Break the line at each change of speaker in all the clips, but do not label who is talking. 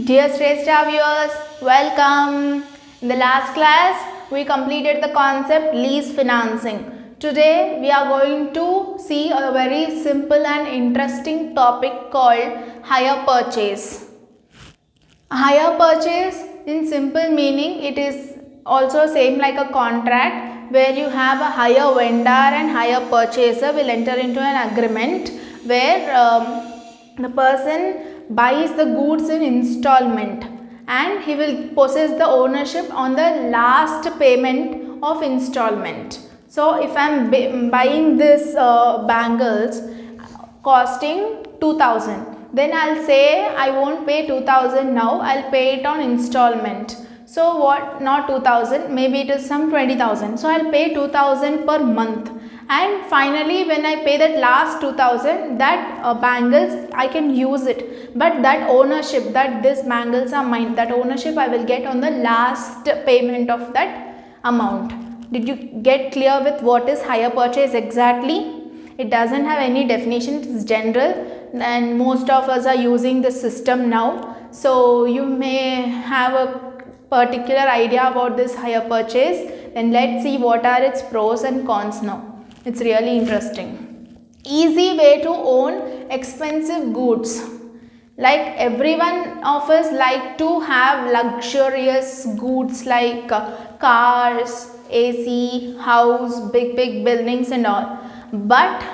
Dear Straight Star viewers, welcome. In the last class, we completed the concept lease financing. Today, we are going to see a very simple and interesting topic called hire purchase. Hire purchase, in simple meaning, it is also same like a contract where you have a hire vendor and hire purchaser will enter into an agreement where the person buys the goods in installment and he will possess the ownership on the last payment of installment. So if I am buying this bangles costing 2000, then I'll say I won't pay 2000 now, I'll pay it on installment. So what, not 2000, maybe it is some 20,000. So I'll pay 2000 per month, and finally when I pay that last 2000, that bangles I can use it, but that ownership, that this bangles are mine, that ownership I will get on the last payment of that amount. Did you get clear with what is hire purchase exactly? It doesn't have any definition, it is general, and most of us are using the system now. So you may have a particular idea about this hire purchase. Then let's see what are its pros and cons now. It's really interesting. Easy way to own expensive goods. Like everyone of us like to have luxurious goods like cars, AC, house, big buildings and all. But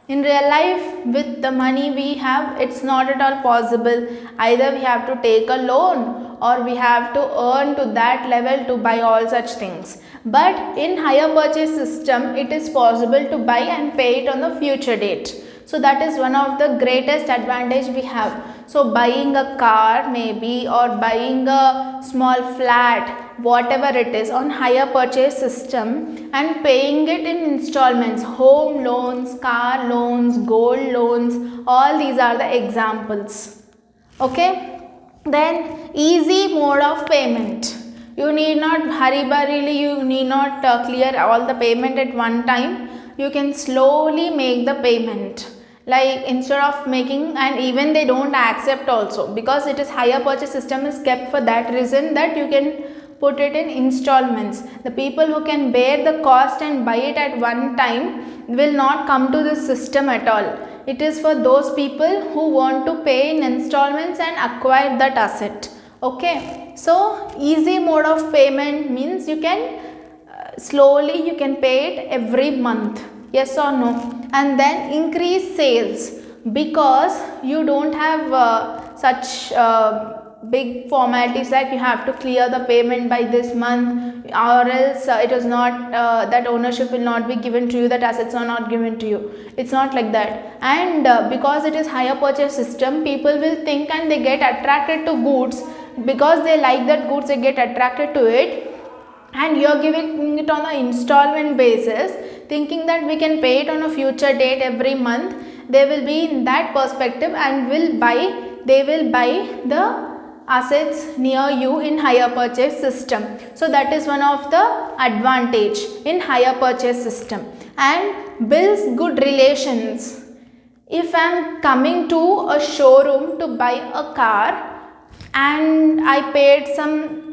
in real life, with the money we have, it's not at all possible. Either we have to take a loan or we have to earn to that level to buy all such things. But in hire purchase system, it is possible to buy and pay it on the future date. So that is one of the greatest advantage we have. So buying a car maybe, or buying a small flat, whatever it is, on hire purchase system and paying it in installments, home loans, car loans, gold loans, all these are the examples. Okay, then easy mode of payment. You need not hurry-burriedly, you need not clear all the payment at one time. You can slowly make the payment. Like instead of making, and even they don't accept also, because it is hire purchase system is kept for that reason, that you can put it in installments. The people who can bear the cost and buy it at one time will not come to this system at all. It is for those people who want to pay in installments and acquire that asset. Okay, so easy mode of payment means you can slowly you can pay it every month, yes or no. And then increase sales, because you don't have such big formalities like you have to clear the payment by this month, or else it is not that ownership will not be given to you, that assets are not given to you. It's not like that. And because it is hire purchase system, people will think and they get attracted to goods, because they like that goods, they get attracted to it, and you are giving it on an installment basis, thinking that we can pay it on a future date every month. They will be in that perspective and they will buy the assets near you in hire purchase system. So that is one of the advantage in hire purchase system. And builds good relations. If I am coming to a showroom to buy a car and I paid some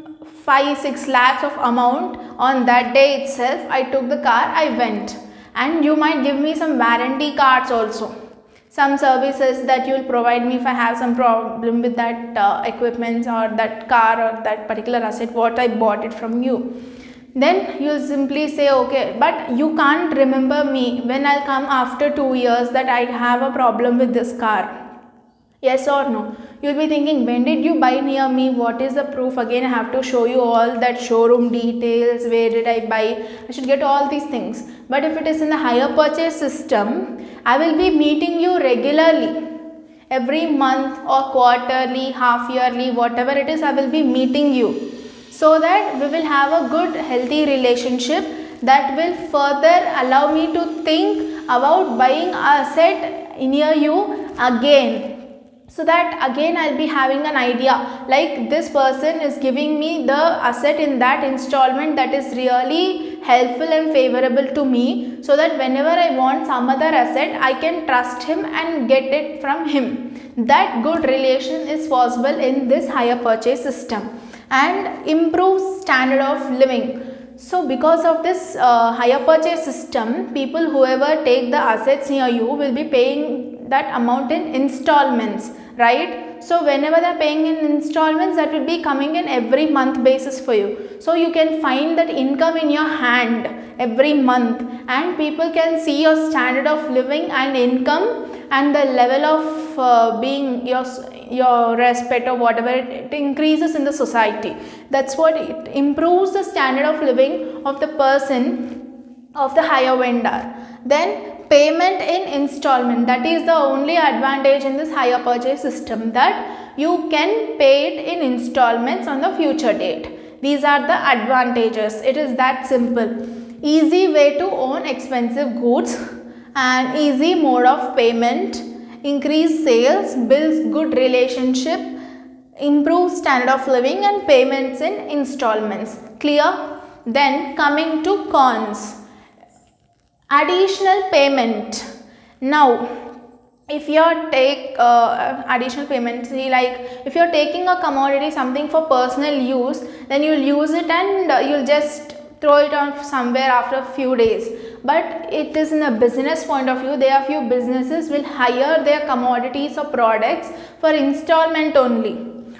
5-6 lakhs of amount on that day itself, I took the car, I went, and you might give me some warranty cards also, some services that you will provide me if I have some problem with that equipment or that car or that particular asset what I bought it from you. Then you will simply say okay, but you can't remember me when I'll come after 2 years that I have a problem with this car. Yes or no? You will be thinking, when did you buy near me? What is the proof? Again, I have to show you all that showroom details. Where did I buy? I should get all these things. But if it is in the hire purchase system, I will be meeting you regularly. Every month or quarterly, half yearly, whatever it is, I will be meeting you. So that we will have a good, healthy relationship that will further allow me to think about buying a asset near you again. So that again I'll be having an idea, like this person is giving me the asset in that installment that is really helpful and favorable to me, so that whenever I want some other asset, I can trust him and get it from him. that good relation is possible in this hire purchase system. And improves standard of living. So because of this hire purchase system, people whoever take the assets near you will be paying that amount in installments, right? So whenever they are paying in installments, that will be coming in every month basis for you. So you can find that income in your hand every month, and people can see your standard of living and income and the level of being your respect or whatever, it increases in the society. That's what it improves the standard of living of the person, of the hire vendor. Then payment in installment, that is the only advantage in this hire purchase system, that you can pay it in installments on the future date. These are the advantages. It is that simple. Easy way to own expensive goods and easy mode of payment, increase sales, builds good relationship, improves standard of living, and payments in installments. Clear? Then coming to cons. Additional payment. Now, if you take additional payment, see, like if you are taking a commodity, something for personal use, then you will use it and you'll just throw it on somewhere after a few days. But it is in a business point of view, there are few businesses will hire their commodities or products for installment only.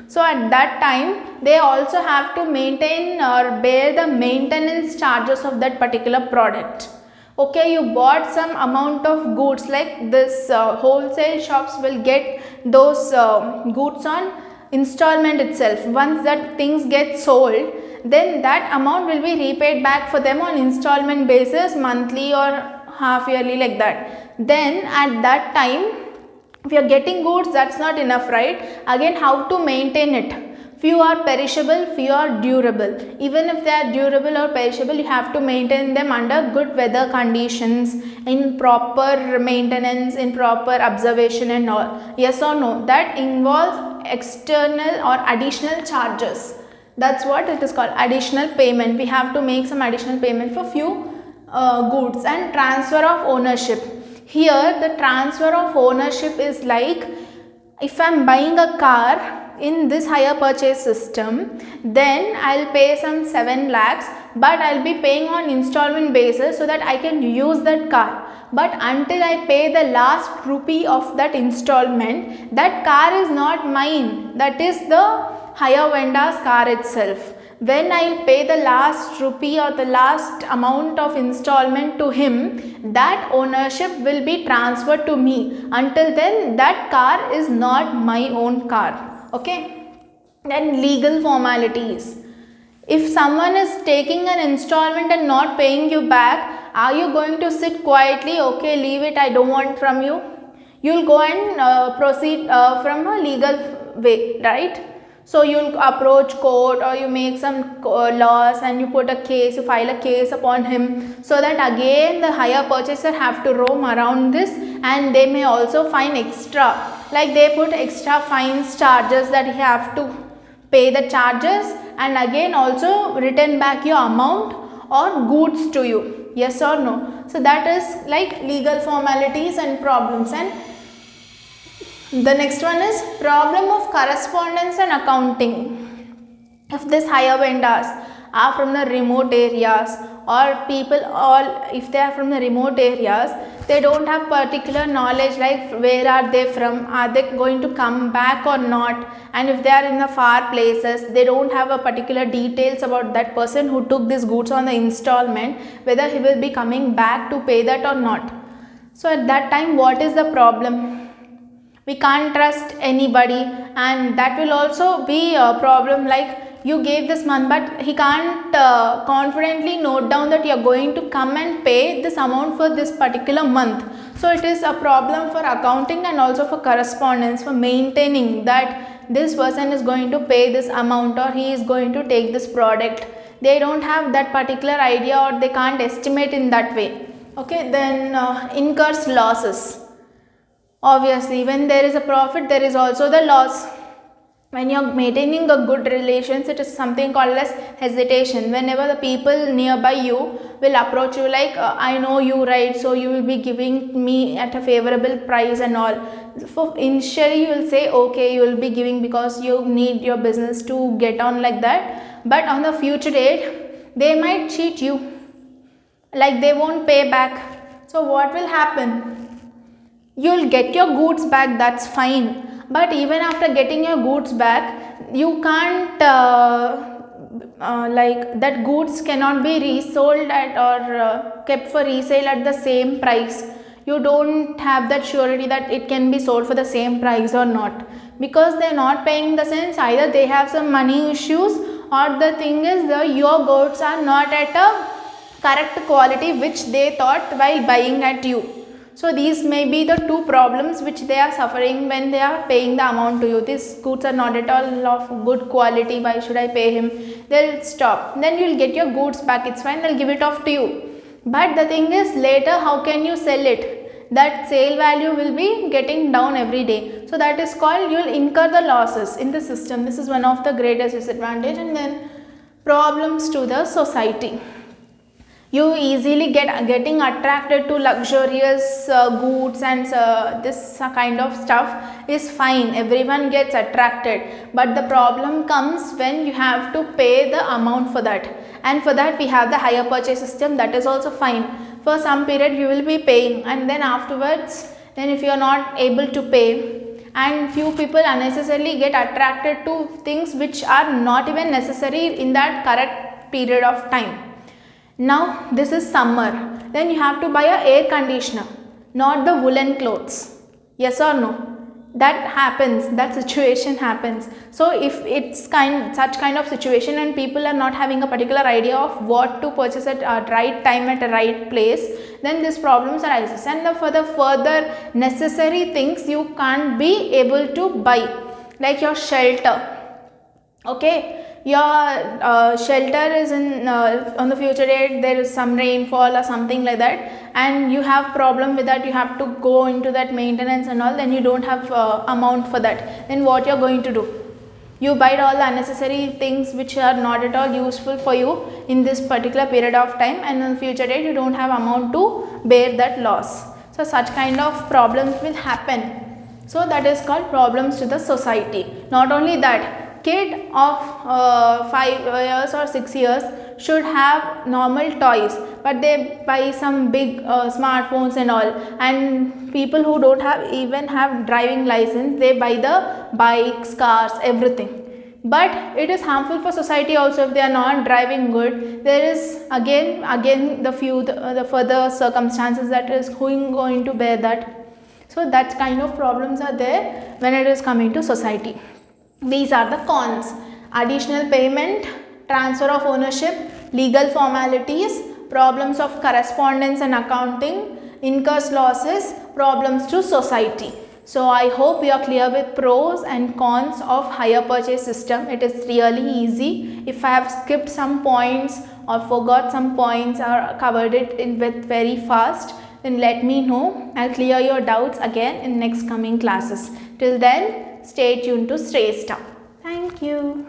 So at that time, they also have to maintain or bear the maintenance charges of that particular product. Okay, you bought some amount of goods, like this wholesale shops will get those goods on installment itself. Once that things get sold, then that amount will be repaid back for them on installment basis, monthly or half yearly, like that. Then at that time, if you are getting goods, that's not enough, right? Again, how to maintain it? Few are perishable, few are durable. Even if they are durable or perishable, you have to maintain them under good weather conditions, in proper maintenance, in proper observation and all. Yes or no? That involves external or additional charges. That's what it is called, additional payment. We have to make some additional payment for few goods. And transfer of ownership. Here the transfer of ownership is like, if I am buying a car in this hire purchase system, then I'll pay some 7 lakhs, but I'll be paying on installment basis so that I can use that car. But until I pay the last rupee of that installment, that car is not mine. That is the hire vendor's car itself. When I'll pay the last rupee or the last amount of installment to him, that ownership will be transferred to me. Until then, that car is not my own car. Okay. Then legal formalities. If someone is taking an installment and not paying you back, are you going to sit quietly? Okay, leave it, I don't want from you. You'll go and proceed from a legal way, right? So you'll approach court, or you make some laws and you put a case, you file a case upon him, so that again the hire purchaser have to roam around this, and they may also fine extra. Like they put extra fines, charges, that he have to pay the charges and again also return back your amount or goods to you. Yes or no? So that is like legal formalities and problems. And the next one is problem of correspondence and accounting. If these hire vendors are from the remote areas, or people, all if they are from the remote areas, they don't have particular knowledge like where are they from, are they going to come back or not, and if they are in the far places, they don't have a particular details about that person who took these goods on the installment, whether he will be coming back to pay that or not. So at that time, what is the problem? We can't trust anybody, and that will also be a problem. Like you gave this month, but he can't confidently note down that you are going to come and pay this amount for this particular month. So it is a problem for accounting and also for correspondence, for maintaining that this person is going to pay this amount or he is going to take this product. They don't have that particular idea, or they can't estimate in that way. Okay, then incurs losses. Obviously, when there is a profit, there is also the loss. When you are maintaining a good relations, it is something called as hesitation. Whenever the people nearby you will approach you like, I know you, right? So you will be giving me at a favorable price and all. For initially you will say okay, you will be giving because you need your business to get on like that. But on the future date, they might cheat you, like they won't pay back. So what will happen? You'll get your goods back, that's fine. But even after getting your goods back, you can't like that goods cannot be resold at or kept for resale at the same price. You don't have that surety that it can be sold for the same price or not, because they're not paying in the sense either they have some money issues, or the thing is your goods are not at a correct quality which they thought while buying at you. So these may be the two problems which they are suffering when they are paying the amount to you. These goods are not at all of good quality, why should I pay him? They'll stop. Then you'll get your goods back, it's fine, they'll give it off to you. But the thing is, later how can you sell it? That sale value will be getting down every day. So that is called, you'll incur the losses in the system. This is one of the greatest disadvantage. And then problems to the society. You easily getting attracted to luxurious goods and this kind of stuff is fine, everyone gets attracted, but the problem comes when you have to pay the amount for that. And for that we have the hire purchase system, that is also fine. For some period you will be paying, and then afterwards, then if you are not able to pay, and few people unnecessarily get attracted to things which are not even necessary in that correct period of time. Now this is summer, then you have to buy a air conditioner, not the woolen clothes. Yes or no? That happens, that situation happens. So if it's such kind of situation and people are not having a particular idea of what to purchase at a right time at a right place, then these problems arises. And for the further necessary things you can't be able to buy, like your shelter. Okay, your shelter is in on the future date, there is some rainfall or something like that, and you have problem with that, you have to go into that maintenance and all, then you don't have amount for that. Then what you're going to do? You buy all the unnecessary things which are not at all useful for you in this particular period of time, and on the future date you don't have amount to bear that loss. So such kind of problems will happen. So that is called problems to the society. Not only that, kid of 5 years or 6 years should have normal toys, but they buy some big smartphones and all, and people who don't even have driving license, they buy the bikes, cars, everything. But it is harmful for society also if they are not driving good. There is again the further circumstances that is going to bear that. So that kind of problems are there when it is coming to society. These are the cons: additional payment, transfer of ownership, legal formalities, problems of correspondence and accounting, incurs losses, problems to society. So I hope you are clear with pros and cons of hire purchase system. It is really easy. If I have skipped some points or forgot some points or covered it with very fast, then let me know. I'll clear your doubts again in next coming classes. Till then, stay tuned to Stay Star. Thank you.